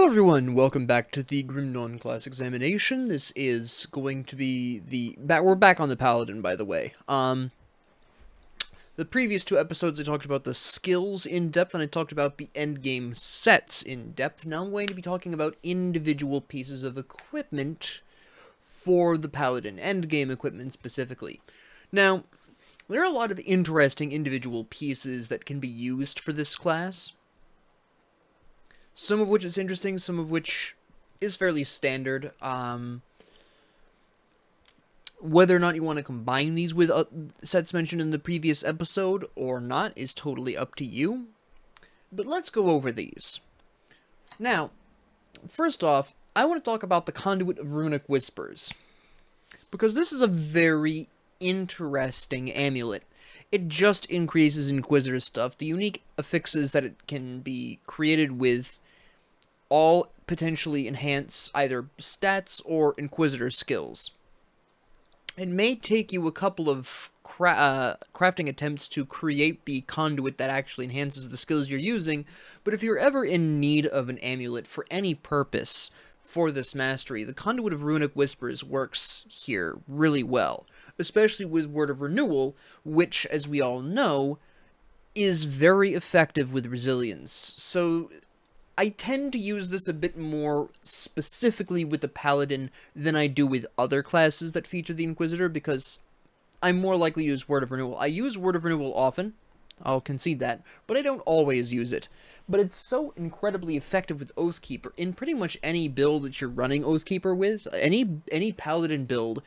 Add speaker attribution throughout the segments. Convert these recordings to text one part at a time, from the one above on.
Speaker 1: Hello everyone, welcome back to the Grim Dawn class examination. This is going to be we're back on the Paladin, by the way. The previous two episodes I talked about the skills in depth, and I talked about the endgame sets in depth. Now I'm going to be talking about individual pieces of equipment for the Paladin, endgame equipment specifically. Now, there are a lot of interesting individual pieces that can be used for this class. Some of which is interesting, some of which is fairly standard. Whether or not you want to combine these with sets mentioned in the previous episode or not is totally up to you. But let's go over these. Now, first off, I want to talk about the Conduit of Runic Whispers, because this is a very interesting amulet. It just increases Inquisitor stuff. The unique affixes that it can be created with all potentially enhance either stats or Inquisitor skills. It may take you a couple of crafting attempts to create the conduit that actually enhances the skills you're using, but if you're ever in need of an amulet for any purpose for this mastery, the Conduit of Runic Whispers works here really well, especially with Word of Renewal, which, as we all know, is very effective with resilience. So I tend to use this a bit more specifically with the Paladin than I do with other classes that feature the Inquisitor, because I'm more likely to use Word of Renewal. I use Word of Renewal often, I'll concede that, but I don't always use it. But it's so incredibly effective with Oathkeeper. In pretty much any build that you're running Oathkeeper with, any Paladin build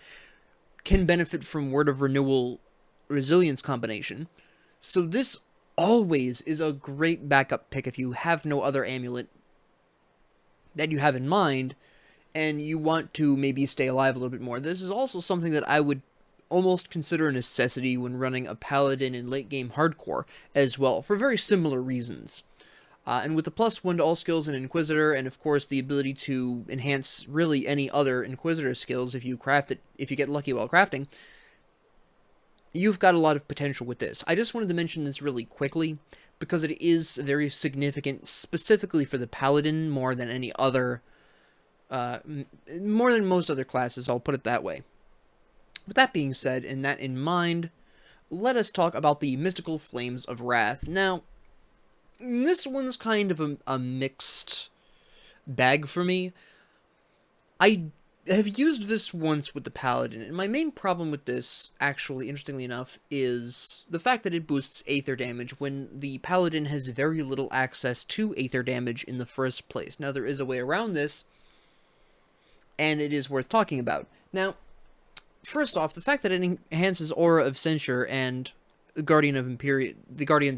Speaker 1: can benefit from Word of Renewal resilience combination. So this always is a great backup pick if you have no other amulet that you have in mind and you want to maybe stay alive a little bit more. This is also something that I would almost consider a necessity when running a Paladin in late game hardcore as well, for very similar reasons. And with the +1 to all skills in Inquisitor, and of course the ability to enhance really any other Inquisitor skills if you craft it, if you get lucky while crafting, you've got a lot of potential with this. I just wanted to mention this really quickly, because it is very significant, specifically for the Paladin, more than any other, more than most other classes, I'll put it that way. With that being said, and that in mind, let us talk about the Mystical Flames of Wrath. Now, this one's kind of a mixed bag for me. I have used this once with the Paladin, and my main problem with this, actually, interestingly enough, is the fact that it boosts Aether damage when the Paladin has very little access to Aether damage in the first place. Now, there is a way around this, and it is worth talking about. Now, first off, the fact that it enhances Aura of Censure and the Guardians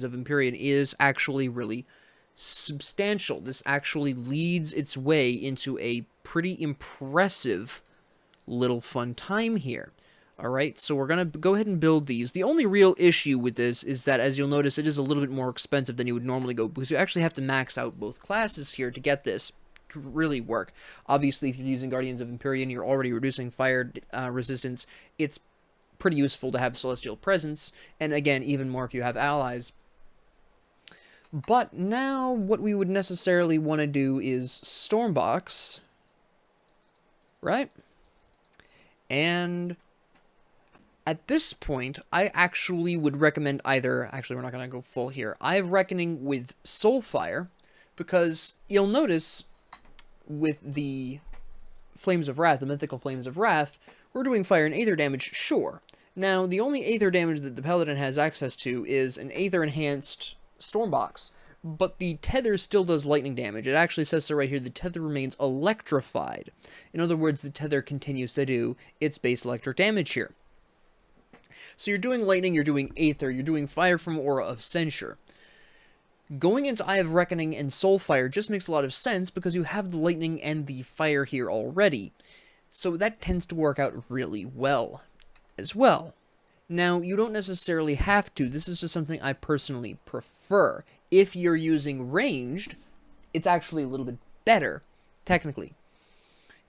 Speaker 1: of Empyrean is actually really substantial. This actually leads its way into a pretty impressive little fun time here. Alright, so we're going to go ahead and build these. The only real issue with this is that, as you'll notice, it is a little bit more expensive than you would normally go, because you actually have to max out both classes here to get this to really work. Obviously, if you're using Guardians of Empyrean, you're already reducing fire resistance. It's pretty useful to have Celestial Presence, and again, even more if you have allies. But now, what we would necessarily want to do is Stormbox, right? And at this point, I actually would recommend either, actually we're not going to go full here, I have Reckoning with Soulfire, because you'll notice with the Flames of Wrath, the Mythical Flames of Wrath, we're doing fire and Aether damage, sure. Now, the only Aether damage that the Paladin has access to is an Aether-enhanced Stormbox, but the tether still does lightning damage. It actually says so right here, the tether remains electrified. In other words, the tether continues to do its base electric damage here. So you're doing lightning, you're doing Aether, you're doing fire from Aura of Censure. Going into Eye of Reckoning and Soulfire just makes a lot of sense because you have the lightning and the fire here already. So that tends to work out really well as well. Now, you don't necessarily have to. This is just something I personally prefer. If you're using ranged, it's actually a little bit better, technically.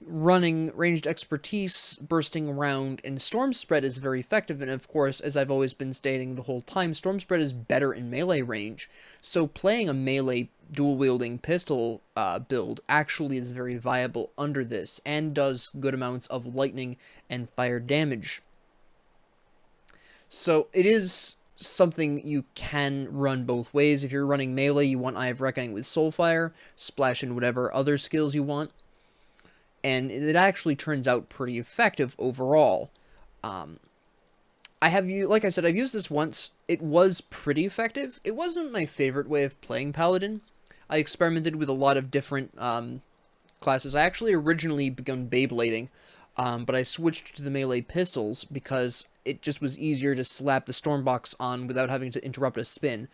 Speaker 1: running ranged expertise, bursting around, and storm spread is very effective. And of course, as I've always been stating the whole time, storm spread is better in melee range. So playing a melee dual-wielding pistol build actually is very viable under this, and does good amounts of lightning and fire damage. So it is something you can run both ways. If you're running melee, you want Eye of Reckoning with Soulfire, splash in whatever other skills you want, and it actually turns out pretty effective overall. Like I said, I've used this once. It was pretty effective. It wasn't my favorite way of playing Paladin. I experimented with a lot of different classes. I actually originally begun Beyblading, but I switched to the melee pistols because it just was easier to slap the Stormbox on without having to interrupt a spin.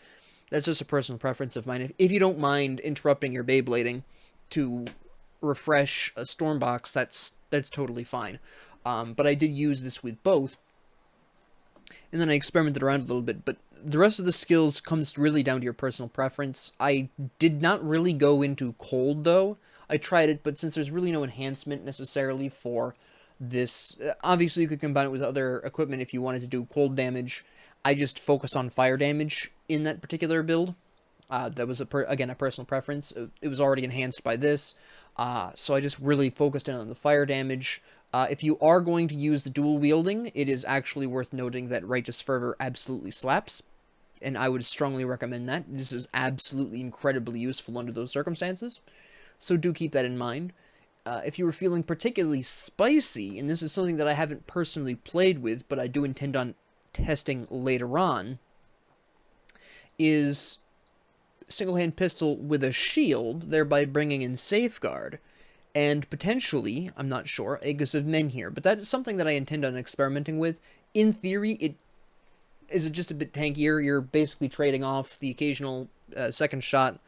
Speaker 1: That's just a personal preference of mine. If you don't mind interrupting your Beyblading to refresh a Stormbox, that's totally fine. But I did use this with both, and then I experimented around a little bit, but the rest of the skills comes really down to your personal preference. I did not really go into cold, though. I tried it, but since there's really no enhancement necessarily for this, obviously you could combine it with other equipment if you wanted to do cold damage. I just focused on fire damage in that particular build. That was, again, a personal preference. It was already enhanced by this, so I just really focused in on the fire damage. If you are going to use the dual wielding, it is actually worth noting that Righteous Fervor absolutely slaps, and I would strongly recommend that. This is absolutely incredibly useful under those circumstances, so do keep that in mind. If you were feeling particularly spicy, and this is something that I haven't personally played with, but I do intend on testing later on, is single-hand pistol with a shield, thereby bringing in Safeguard, and potentially, I'm not sure, Aegis of Men but that is something that I intend on experimenting with. In theory, it is just a bit tankier. You're basically trading off the occasional second shot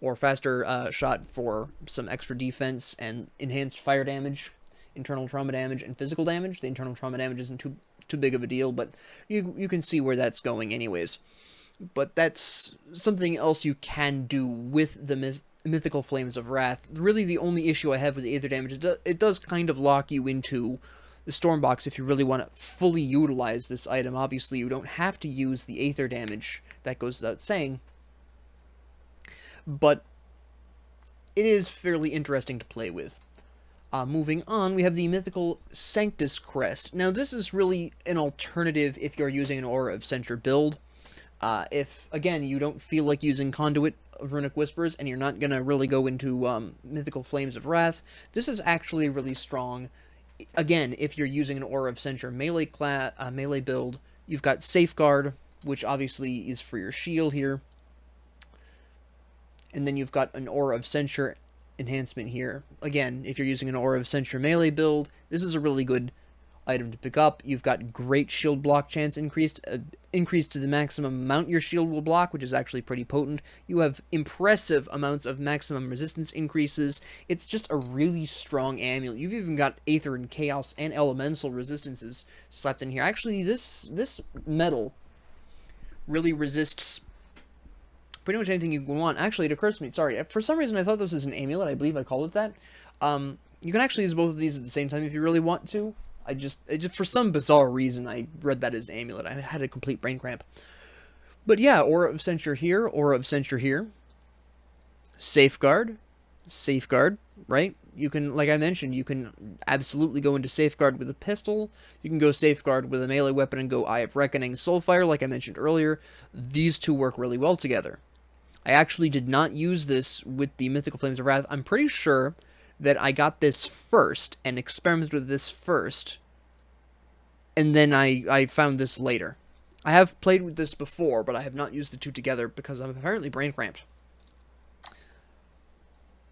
Speaker 1: or faster shot for some extra defense and enhanced fire damage, internal trauma damage, and physical damage. The internal trauma damage isn't too big of a deal, but you can see where that's going anyways. But that's something else you can do with the Mythical Flames of Wrath. Really, the only issue I have with the Aether damage is it does kind of lock you into the Stormbox if you really want to fully utilize this item. Obviously, you don't have to use the Aether damage. That goes without saying. But it is fairly interesting to play with. Moving on, we have the Mythical Sanctus Crest. Now, this is really an alternative if you're using an Aura of Censure build. If, again, you don't feel like using Conduit of Runic Whispers, and you're not going to really go into Mythical Flames of Wrath, this is actually really strong. Again, if you're using an Aura of Censure melee build, you've got Safeguard, which obviously is for your shield here. And then you've got an Aura of Censure enhancement here. Again, if you're using an Aura of Censure melee build, this is a really good item to pick up. You've got great shield block chance increased to the maximum amount your shield will block, which is actually pretty potent. You have impressive amounts of maximum resistance increases. It's just a really strong amulet. You've even got Aether and Chaos and Elemental resistances slapped in here. Actually, this metal really resists pretty much anything you want. Actually, it occurs to me, sorry, for some reason I thought this was an amulet. I believe I called it that. You can actually use both of these at the same time if you really want to. I just for some bizarre reason, I read that as amulet. I had a complete brain cramp. But yeah, Aura of Censure here, Aura of Censure here. Safeguard, right? You can, like I mentioned, you can absolutely go into Safeguard with a pistol. You can go Safeguard with a melee weapon and go Eye of Reckoning, Soulfire, like I mentioned earlier. These two work really well together. I actually did not use this with the Mythical Flames of Wrath. I'm pretty sure that I got this first and experimented with this first, and then I found this later. I have played with this before, but I have not used the two together because I'm apparently brain cramped.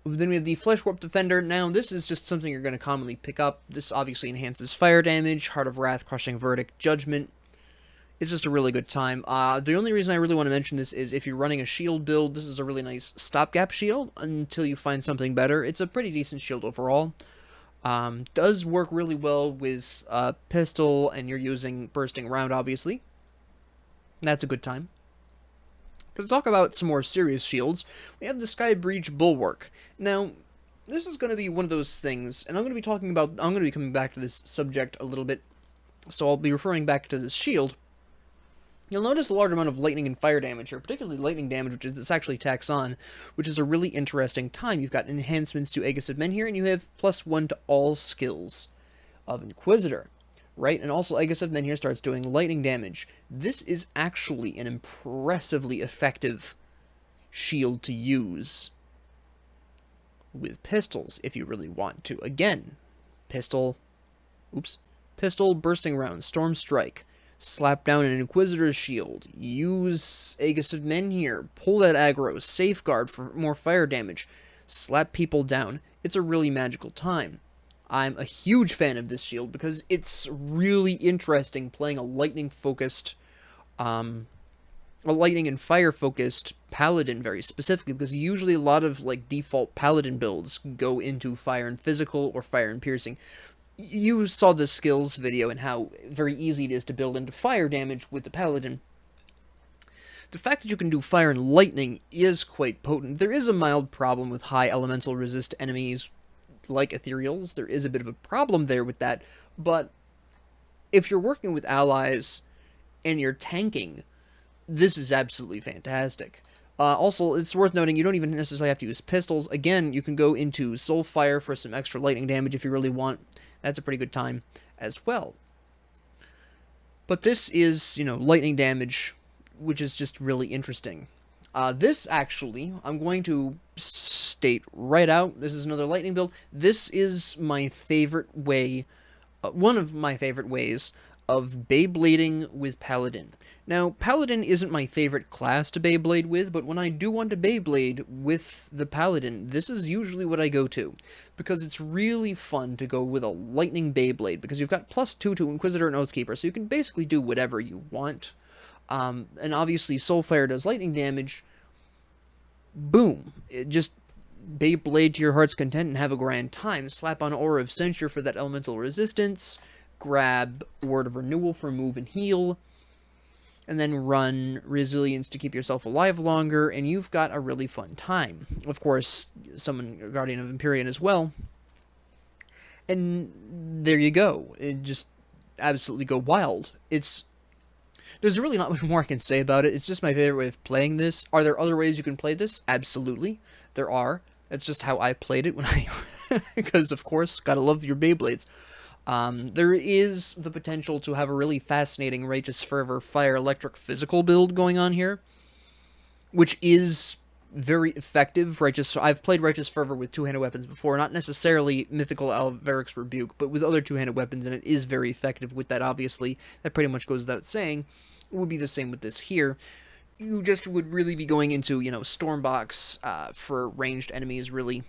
Speaker 1: Then we have the Flesh Warp Defender. Now, this is just something you're going to commonly pick up. This obviously enhances fire damage, Heart of Wrath, Crushing Verdict, Judgment. It's just a really good time. The only reason I really want to mention this is if you're running a shield build, this is a really nice stopgap shield until you find something better. It's a pretty decent shield overall. Does work really well with pistol, and you're using bursting round, obviously. That's a good time. But to talk about some more serious shields, we have the Sky Breach Bulwark. Now, this is going to be one of those things, and I'm going to be coming back to this subject a little bit, so I'll be referring back to this shield. You'll notice a large amount of lightning and fire damage here, particularly lightning damage, which this actually tacks on, which is a really interesting time. You've got enhancements to Aegis of Men here, and you have +1 to all skills of Inquisitor, right? And also Aegis of Men here starts doing lightning damage. This is actually an impressively effective shield to use with pistols, if you really want to. Again, pistol, bursting round, storm strike, slap down an Inquisitor's shield, use Aegis of Men here, pull that aggro, safeguard for more fire damage, slap people down. It's a really magical time. I'm a huge fan of this shield because it's really interesting playing a lightning-focused, a lightning and fire-focused Paladin very specifically, because usually a lot of like default Paladin builds go into fire and physical or fire and piercing. You saw the skills video and how very easy it is to build into fire damage with the Paladin. The fact that you can do fire and lightning is quite potent. There is a mild problem with high elemental resist enemies like ethereals. There is a bit of a problem there with that, but if you're working with allies and you're tanking, this is absolutely fantastic. Also, it's worth noting, you don't even necessarily have to use pistols. Again, you can go into Soulfire for some extra lightning damage if you really want. That's a pretty good time as well. But this is, lightning damage, which is just really interesting. This, actually, I'm going to state right out, this is another lightning build. This is my favorite way, one of my favorite ways of Beyblading with Paladin. Now, Paladin isn't my favorite class to Beyblade with, but when I do want to Beyblade with the Paladin, this is usually what I go to, because it's really fun to go with a lightning Beyblade, because you've got +2 to Inquisitor and Oathkeeper, so you can basically do whatever you want. And obviously Soulfire does lightning damage. Boom. It just Beyblade to your heart's content and have a grand time. Slap on Aura of Censure for that elemental resistance. Grab Word of Renewal for move and heal. And then run Resilience to keep yourself alive longer, and you've got a really fun time. Of course, summon Guardian of Empyrean as well. And there you go. It just absolutely go wild. There's really not much more I can say about it. It's just my favorite way of playing this. Are there other ways you can play this? Absolutely. There are. That's just how I played it when because, of course, gotta love your Beyblades. There is the potential to have a really fascinating Righteous Fervor Fire Electric Physical build going on here, which is very effective. I've played Righteous Fervor with two-handed weapons before, not necessarily Mythical Alvaric's Rebuke, but with other two-handed weapons, and it is very effective with that, obviously. That pretty much goes without saying. It would be the same with this here. You just would really be going into, Stormbox for ranged enemies, really.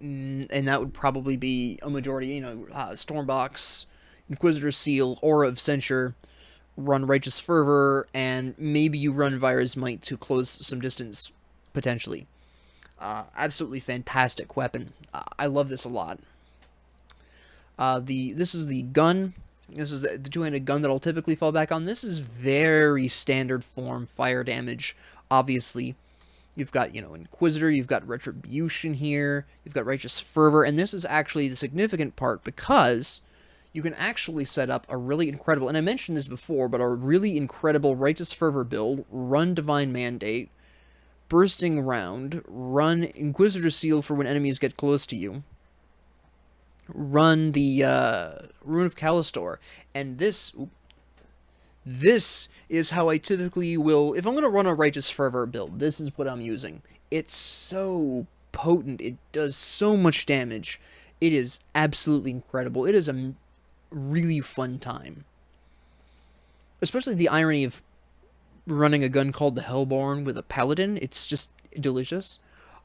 Speaker 1: And that would probably be a majority, Stormbox, Inquisitor Seal, Aura of Censure, run Righteous Fervor, and maybe you run Vira's Might to close some distance, potentially. Absolutely fantastic weapon. I love this a lot. This is the gun. This is the two-handed gun that I'll typically fall back on. This is very standard form fire damage, obviously. You've got, Inquisitor, you've got Retribution here, you've got Righteous Fervor, and this is actually the significant part because you can actually set up a really incredible, and I mentioned this before, but a really incredible Righteous Fervor build, run Divine Mandate, Bursting Round, run Inquisitor Seal for when enemies get close to you, run the Rune of Callistor, and this is how I typically will, if I'm going to run a Righteous Fervor build, this is what I'm using. It's so potent, it does so much damage, it is absolutely incredible, it is a really fun time. Especially the irony of running a gun called the Hellborn with a Paladin, it's just delicious.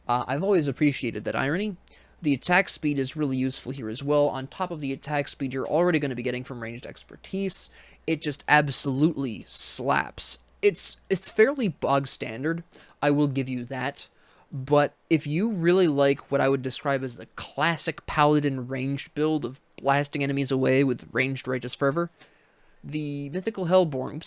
Speaker 1: I've always appreciated that irony. The attack speed is really useful here as well. On top of the attack speed you're already going to be getting from ranged expertise, it just absolutely slaps. It's fairly bog standard, I will give you that, but if you really like what I would describe as the classic Paladin ranged build of blasting enemies away with ranged Righteous Fervor, the Mythical Hellborn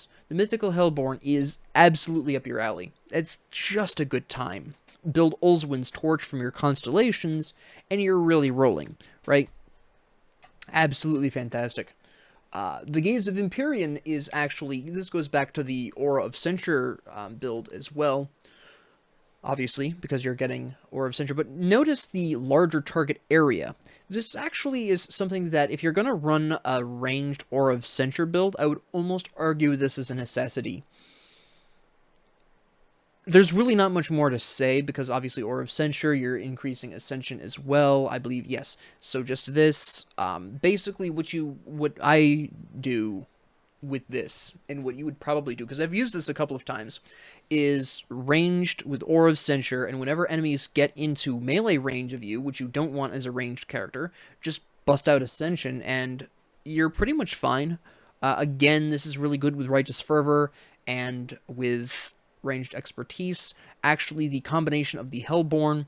Speaker 1: is absolutely up your alley. It's just a good time. build Ulzwin's Torch from your constellations, and you're really rolling, right? Absolutely fantastic. The Gaze of Empyrean is actually, this goes back to the Aura of Censure build as well, obviously, because you're getting Aura of Censure, but notice the larger target area. This actually is something that, if you're going to run a ranged Aura of Censure build, I would almost argue this is a necessity. There's really not much more to say, because obviously Aura of Censure, you're increasing Ascension as well, I believe, yes. So just this, basically what I do with this, and what you would probably do, because I've used this a couple of times, is ranged with Aura of Censure, and whenever enemies get into melee range of you, which you don't want as a ranged character, just bust out Ascension, and you're pretty much fine. Again, this is really good with Righteous Fervor, and with ranged expertise. Actually, the combination of the Hellborn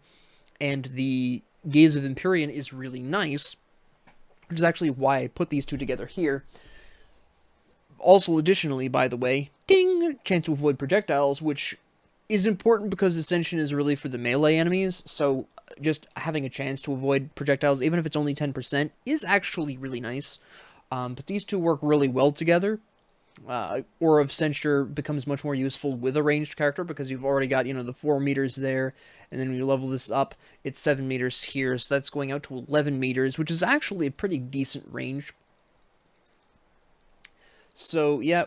Speaker 1: and the Gaze of Empyrean is really nice, which is actually why I put these two together here. Also, additionally, by the way, ding, chance to avoid projectiles, which is important because Ascension is really for the melee enemies, so just having a chance to avoid projectiles, even if it's only 10%, is actually really nice. But these two work really well together. Aura of Censure becomes much more useful with a ranged character, because you've already got, the 4 meters there, and then when you level this up, it's 7 meters here, so that's going out to 11 meters, which is actually a pretty decent range. So, yeah.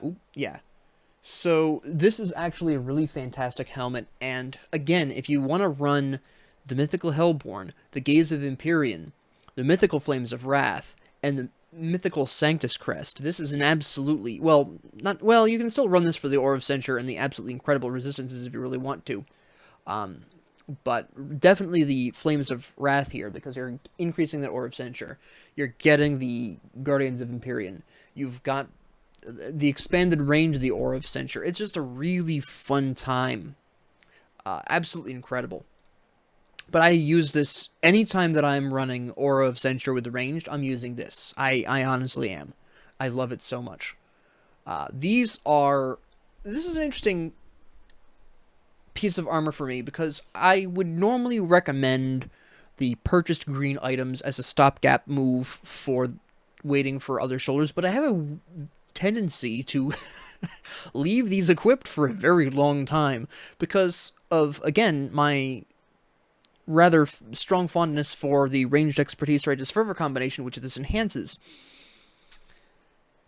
Speaker 1: So, this is actually a really fantastic helmet, and again, if you want to run the Mythical Hellborn, the Gaze of Empyrean, the Mythical Flames of Wrath, and the Mythical Sanctus Crest, this is an absolutely, you can still run this for the Aura of Censure and the absolutely incredible resistances if you really want to. But definitely the Flames of Wrath here, because you're increasing that Aura of Censure. You're getting the Guardians of Empyrean. You've got the expanded range of the Aura of Censure. It's just a really fun time. Absolutely incredible. But I use this anytime that I'm running Aura of Censure with the ranged. I'm using this. I honestly am. I love it so much. This is an interesting piece of armor for me, because I would normally recommend the purchased green items as a stopgap move for waiting for other shoulders, but I have a tendency to leave these equipped for a very long time because of, again, my rather strong fondness for the ranged expertise Righteous Fervor combination, which this enhances.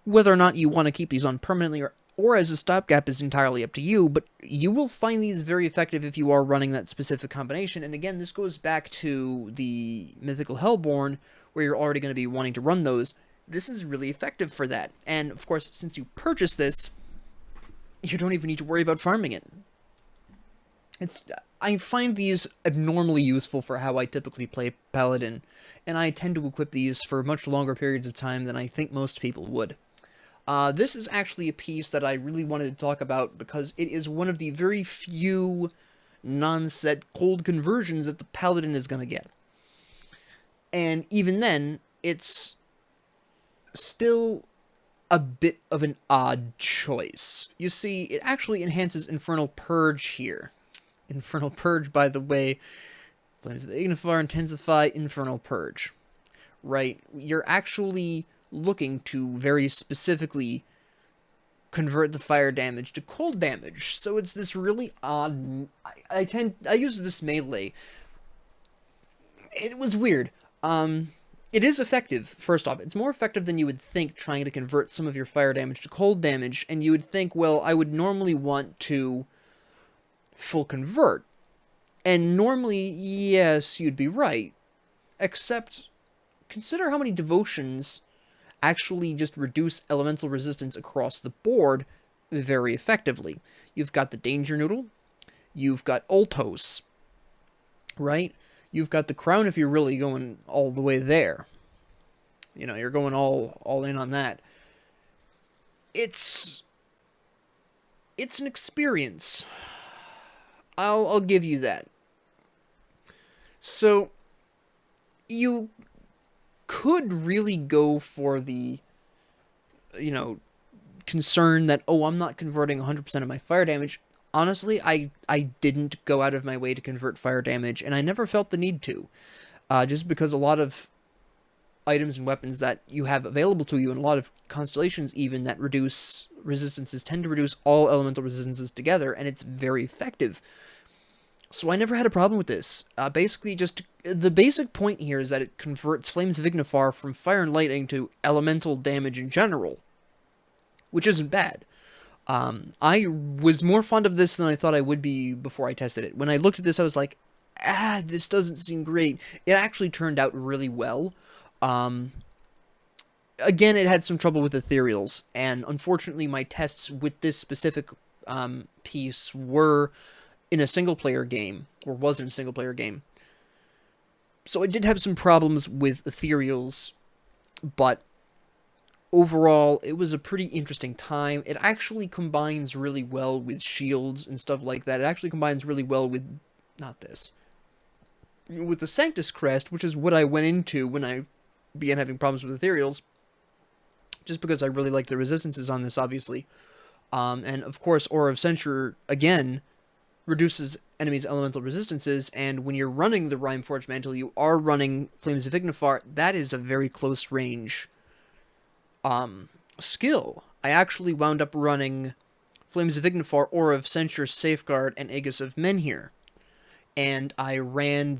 Speaker 1: Whether or not you want to keep these on permanently or as a stopgap is entirely up to you, but you will find these very effective if you are running that specific combination. And again, this goes back to the Mythical Hellborn, where you're already going to be wanting to run those. This is really effective for that. And, of course, since you purchase this, you don't even need to worry about farming it. I find these abnormally useful for how I typically play Paladin, and I tend to equip these for much longer periods of time than I think most people would. This is actually a piece that I really wanted to talk about because it is one of the very few non-set cold conversions that the Paladin is going to get. And even then, it's still a bit of an odd choice. You see, it actually enhances Infernal Purge here. Infernal Purge, by the way, Flames of Ignifar, Intensify, Infernal Purge. Right? You're actually looking to very specifically convert the fire damage to cold damage. So it's this really odd... I use this melee. It was weird. It is effective, first off. It's more effective than you would think trying to convert some of your fire damage to cold damage, and you would think, well, I would normally want to full convert. And normally, yes, you'd be right. Except, consider how many devotions actually just reduce elemental resistance across the board very effectively. You've got the Danger Noodle. You've got Ultos. Right? You've got the Crown if you're really going all the way there. You know, you're going all in on that. It's an experience. I'll give you that. So, you could really go for the, concern that, oh, I'm not converting 100% of my fire damage. honestly, I didn't go out of my way to convert fire damage, and I never felt the need to. Just because a lot of items and weapons that you have available to you, and a lot of constellations even that reduce resistances, tend to reduce all elemental resistances together, and it's very effective. So I never had a problem with this. Basically, just the basic point here is that it converts Flames of Ignifar from fire and lightning to elemental damage in general, which isn't bad. I was more fond of this than I thought I would be before I tested it. When I looked at this, I was like, this doesn't seem great. It actually turned out really well. Again, it had some trouble with ethereals, and unfortunately my tests with this specific piece were in a single-player game, or was in a single-player game. So I did have some problems with ethereals, but overall, it was a pretty interesting time. It actually combines really well with shields and stuff like that. It actually combines really well with, not this, with the Sanctus Crest, which is what I went into when I began having problems with ethereals, just because I really like the resistances on this, obviously. And of course, Aura of Censure, again, reduces enemies' elemental resistances, and when you're running the Rhymeforged Mantle, you are running Flames of Ignifar. That is a very close range skill. I actually wound up running Flames of Ignifar, Aura of Censure, Safeguard, and Aegis of Menhir. And I ran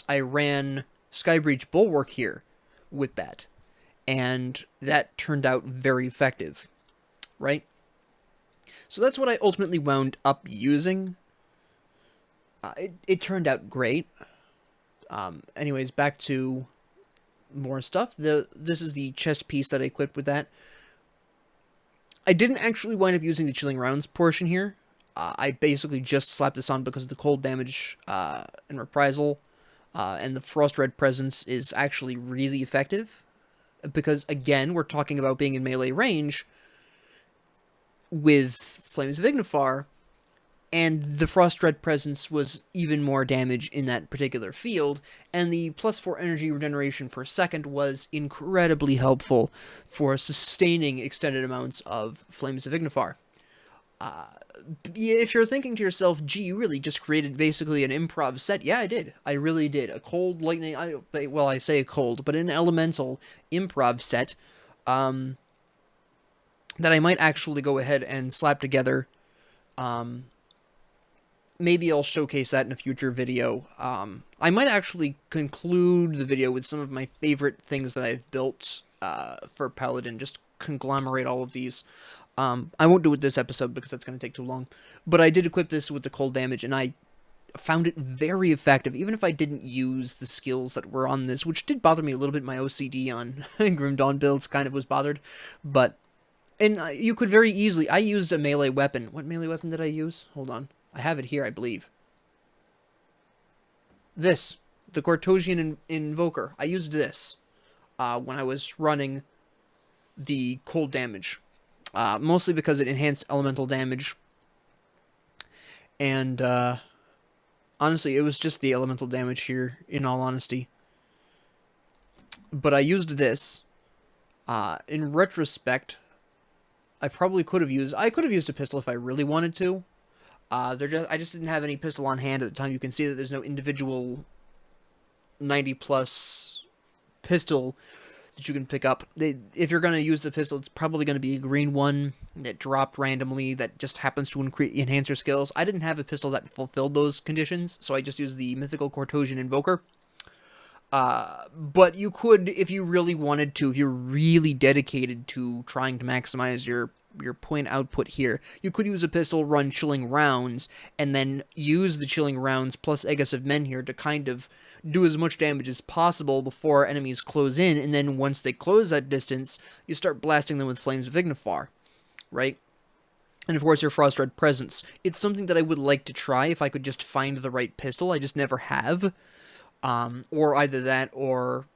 Speaker 1: I ran Skybreach Bulwark here with that. And that turned out very effective, right? So that's what I ultimately wound up using. It turned out great. Anyways, back to more stuff. This is the chest piece that I equipped with that. I didn't actually wind up using the Chilling Rounds portion here. I basically just slapped this on because the cold damage and reprisal and the Frost Red Presence is actually really effective. Because, again, we're talking about being in melee range with Flames of Ignifar, and the Frost Red Presence was even more damage in that particular field, and the +4 energy regeneration per second was incredibly helpful for sustaining extended amounts of Flames of Ignifar. If you're thinking to yourself, gee, you really just created basically an improv set. Yeah, I did. I really did. A cold lightning, well, I say a cold, but an elemental improv set that I might actually go ahead and slap together. Maybe I'll showcase that in a future video. I might actually conclude the video with some of my favorite things that I've built for Paladin, just conglomerate all of these. I won't do it this episode because that's going to take too long. But I did equip this with the cold damage, and I found it very effective, even if I didn't use the skills that were on this, which did bother me a little bit. My OCD on Grim Dawn builds kind of was bothered. But, and you could very easily, I used a melee weapon. What melee weapon did I use? Hold on. I have it here, I believe. This, the Cortosian Invoker. I used this when I was running the cold damage. Mostly because it enhanced elemental damage. And, honestly, it was just the elemental damage here, in all honesty. But I used this. In retrospect, I could have used a pistol if I really wanted to. I just didn't have any pistol on hand at the time. You can see that there's no individual 90+ pistol that you can pick up. If you're going to use the pistol, it's probably going to be a green one that dropped randomly that just happens to enhance your skills. I didn't have a pistol that fulfilled those conditions, so I just used the Mythical Cortosian Invoker. But you could, if you really wanted to, if you're really dedicated to trying to maximize your point output here, you could use a pistol, run Chilling Rounds, and then use the Chilling Rounds plus Aegis of Menhir to kind of do as much damage as possible before enemies close in, and then once they close that distance, you start blasting them with Flames of Ignifar, right? And of course your Frost Red Presence. It's something that I would like to try if I could just find the right pistol. I just never have. Or either that, or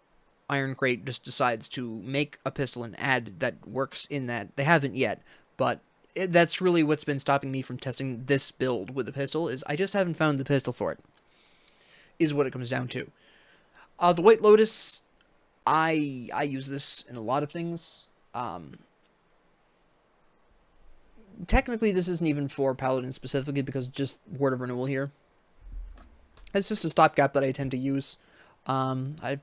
Speaker 1: Iron Crate just decides to make a pistol and add that works in that. They haven't yet, but that's really what's been stopping me from testing this build with the pistol, is I just haven't found the pistol for it, is what it comes down to. The White Lotus, I use this in a lot of things. technically this isn't even for Paladin specifically, because just Word of Renewal here. It's just a stopgap that I tend to use. I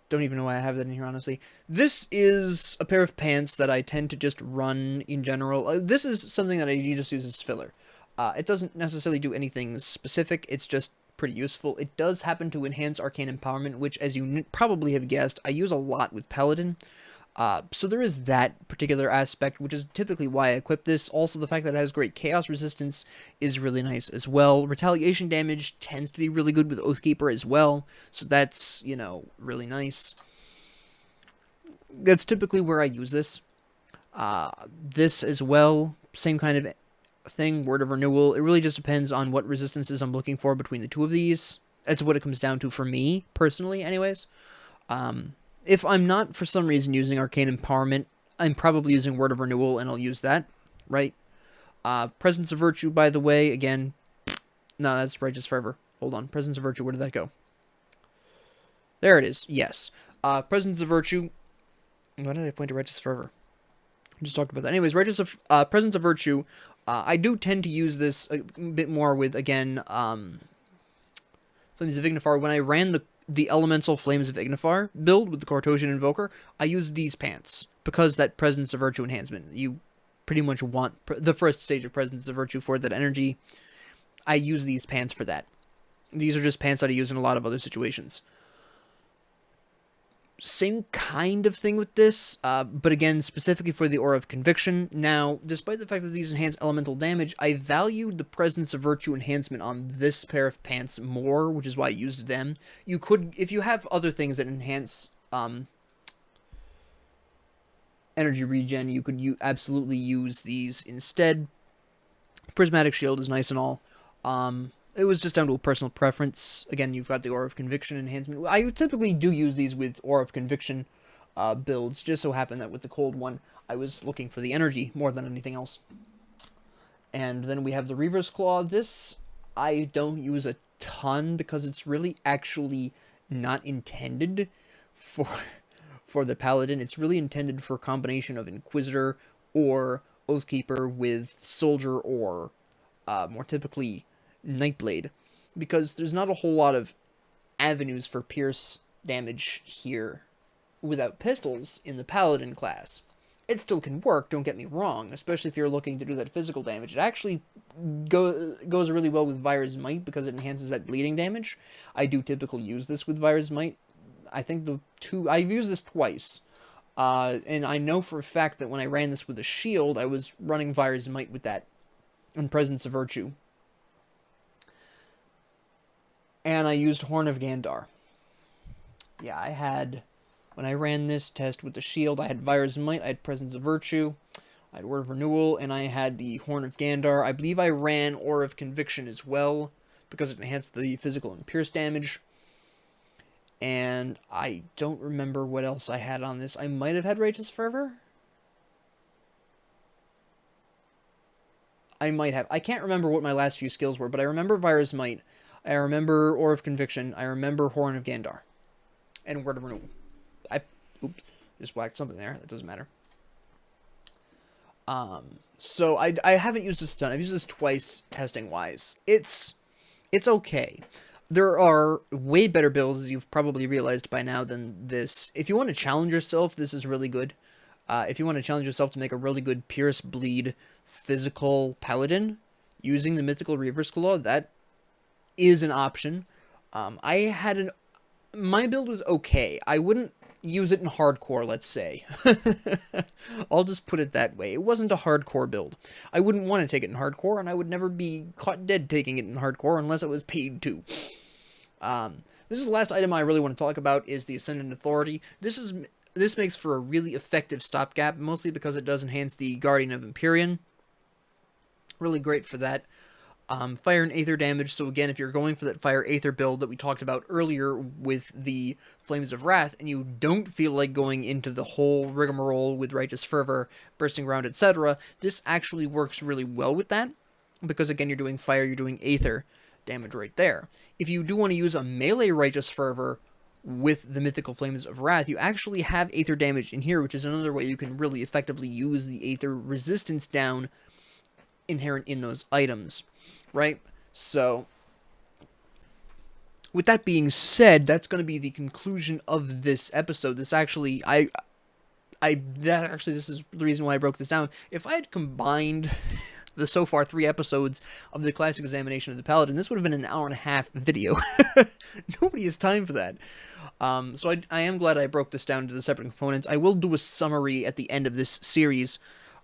Speaker 1: don't even know why I have that in here, honestly. This is a pair of pants that I tend to just run in general. This is something that I just use as filler. It doesn't necessarily do anything specific, it's just pretty useful. It does happen to enhance Arcane Empowerment, which, as you probably have guessed, I use a lot with Paladin. So there is that particular aspect, which is typically why I equip this. Also, the fact that it has great chaos resistance is really nice as well. Retaliation damage tends to be really good with Oathkeeper as well, so that's, you know, really nice. That's typically where I use this. This as well, same kind of thing, Word of Renewal. It really just depends on what resistances I'm looking for between the two of these. That's what it comes down to for me, personally, anyways. If I'm not, for some reason, using Arcane Empowerment, I'm probably using Word of Renewal, and I'll use that, right? Presence of Virtue, by the way, again, no, that's Righteous Fervor. Hold on, Presence of Virtue, where did that go? There it is, yes. Presence of Virtue, why did I point to Righteous Fervor? I just talked about that. Anyways, Presence of Virtue, I do tend to use this a bit more with, again, Flames of Ignifar. When I ran the Elemental Flames of Ignifar build with the Cortosian Invoker, I used these pants, because that Presence of Virtue enhancement, you pretty much want the first stage of Presence of Virtue for that energy. I use these pants for that. These are just pants that I use in a lot of other situations. Same kind of thing with this, but again, specifically for the Aura of Conviction. Now, despite the fact that these enhance elemental damage, I valued the Presence of Virtue enhancement on this pair of pants more, which is why I used them. You could, if you have other things that enhance energy regen, you could absolutely use these instead. Prismatic Shield is nice and all. It was just down to a personal preference. Again, you've got the Aura of Conviction enhancement. I typically do use these with Aura of Conviction builds. Just so happened that with the cold one, I was looking for the energy more than anything else. And then we have the Reaver's Claw. This I don't use a ton because it's really actually not intended for the Paladin. It's really intended for a combination of Inquisitor or Oathkeeper with Soldier or more typically Nightblade, because there's not a whole lot of avenues for pierce damage here without pistols in the Paladin class. It still can work, don't get me wrong, especially if you're looking to do that physical damage. It actually goes really well with Virus Might because it enhances that bleeding damage. I do typically use this with Virus Might. I think I've used this twice. And I know for a fact that when I ran this with a shield, I was running Virus Might with that and Presence of Virtue. And I used Horn of Gandar. Yeah, when I ran this test with the shield, I had Virus Might, I had Presence of Virtue, I had Word of Renewal, and I had the Horn of Gandar. I believe I ran Aura of Conviction as well, because it enhanced the physical and pierce damage. And I don't remember what else I had on this. I might have had Righteous Fervor? I might have. I can't remember what my last few skills were, but I remember Virus Might. I remember Aura of Conviction. I remember Horn of Gandar. And Word of Renewal. Oops, just whacked something there. That doesn't matter. So I haven't used this a ton. I've used this twice testing-wise. It's okay. There are way better builds, as you've probably realized by now, than this. If you want to challenge yourself, this is really good. If you want to challenge yourself to make a really good Pierce, Bleed, physical Paladin, using the Mythical Reaver's Claw, that is an option. My build was okay. I wouldn't use it in hardcore, let's say. I'll just put it that way. It wasn't a hardcore build. I wouldn't want to take it in hardcore, and I would never be caught dead taking it in hardcore unless I was paid to. This is the last item I really want to talk about, is the Ascendant Authority. This makes for a really effective stopgap, mostly because it does enhance the Guardian of Empyrean. Really great for that. Fire and Aether damage, so again, if you're going for that Fire Aether build that we talked about earlier with the Flames of Wrath, and you don't feel like going into the whole rigmarole with Righteous Fervor, Bursting Ground, etc., this actually works really well with that, because again, you're doing Fire, you're doing Aether damage right there. If you do want to use a melee Righteous Fervor with the Mythical Flames of Wrath, you actually have Aether damage in here, which is another way you can really effectively use the Aether resistance down inherent in those items, right? So, with that being said, that's going to be the conclusion of this episode. This actually, this is the reason why I broke this down. If I had combined the so far 3 episodes of the classic examination of the Paladin, this would have been an hour-and-a-half video. Nobody has time for that. So I am glad I broke this down into the separate components. I will do a summary at the end of this series,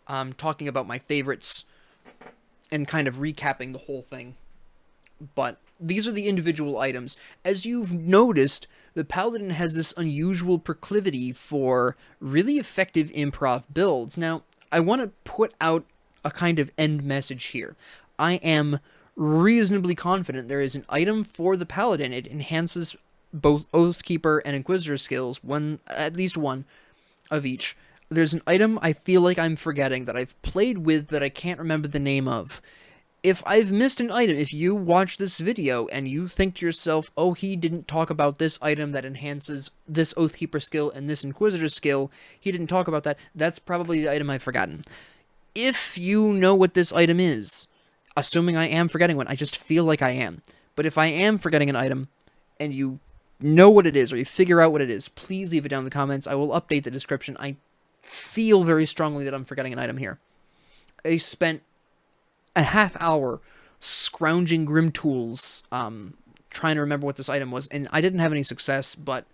Speaker 1: talking about my favorites and kind of recapping the whole thing. But these are the individual items. As you've noticed, the Paladin has this unusual proclivity for really effective improv builds. Now, I want to put out a kind of end message here. I am reasonably confident there is an item for the Paladin. It enhances both Oathkeeper and Inquisitor skills, at least one of each. There's an item I feel like I'm forgetting that I've played with that I can't remember the name of. If I've missed an item, if you watch this video and you think to yourself, oh, he didn't talk about this item that enhances this Oathkeeper skill and this Inquisitor skill, he didn't talk about that, that's probably the item I've forgotten. If you know what this item is, assuming I am forgetting one, I just feel like I am. But if I am forgetting an item, and you know what it is, or you figure out what it is, please leave it down in the comments. I will update the description. I feel very strongly that I'm forgetting an item here. I spent a half hour scrounging Grim Tools, trying to remember what this item was, and I didn't have any success, but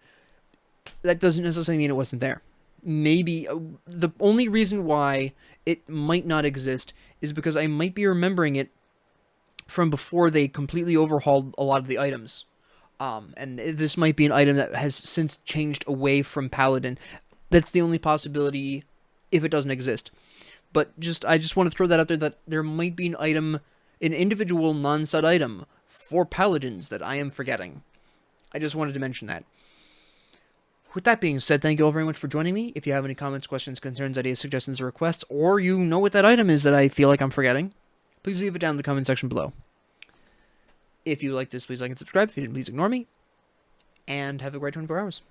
Speaker 1: that doesn't necessarily mean it wasn't there. Maybe the only reason why it might not exist is because I might be remembering it from before they completely overhauled a lot of the items. And this might be an item that has since changed away from Paladin. That's the only possibility if it doesn't exist. But I just want to throw that out there, that there might be an item, an individual non-set item for Paladins that I am forgetting. I just wanted to mention that. With that being said, thank you all very much for joining me. If you have any comments, questions, concerns, ideas, suggestions, or requests, or you know what that item is that I feel like I'm forgetting, please leave it down in the comment section below. If you like this, please like and subscribe. If you didn't, please ignore me. And have a great 24 hours.